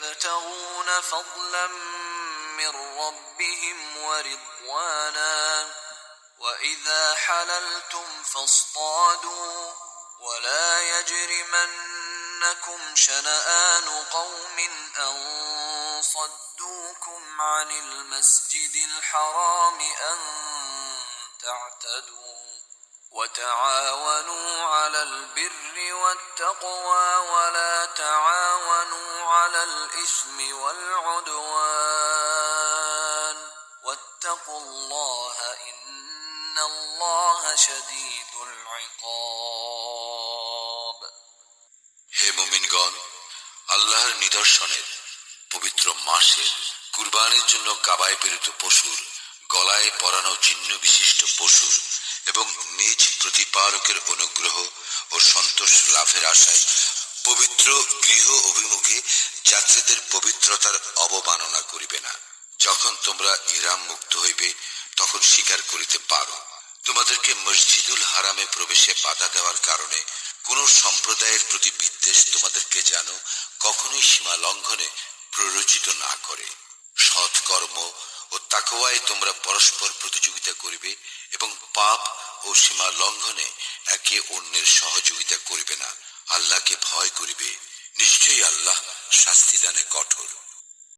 يبتغون فضلا من ربهم ورضوانا وإذا حللتم فاصطادوا ولا يجرمنكم شنآن قوم أن صدوكم عن المسجد الحرام أن تعتدوا وتعاونوا على البر والتقوى ولا تعاونوا على الإثم والعدوان واتقوا الله إن الله شديد العقاب। হে মুমিনগণ, আল্লাহর নিদর্শনের পবিত্র মাসের কুরবানির জন্য কাবায় প্রেরিত পশুর, গলায় পরানো চিহ্ন বিশিষ্ট পশুর এবং নিজ প্রতিপালকের অনুগ্রহ ও সন্তোষ লাভের আশায় পবিত্র গৃহ অভিমুখে যাত্রীদের পবিত্রতার অবমাননা করিবে না। যখন তোমরা ইহরাম মুক্ত হইবে তখন শিকার করিতে পারো। তোমাদেরকে মসজিদুল হারামে প্রবেশে বাধা দেওয়ার কারণে কোন সম্প্রদায়ের প্রতি বিদ্বেষ তোমাদেরকে যেন কখনোই সীমা লঙ্ঘনে প্ররোচিত না করে। সৎকর্ম ও তাকওয়ায় তোমরা পরস্পর প্রতিযোগিতা করিবে এবং পাপ ও সীমা লঙ্ঘনে একে অন্যের সহযোগিতা করিবে না। আল্লাহকে ভয় করিবে, নিশ্চয়ই আল্লাহ শাস্তিদানে কঠোর।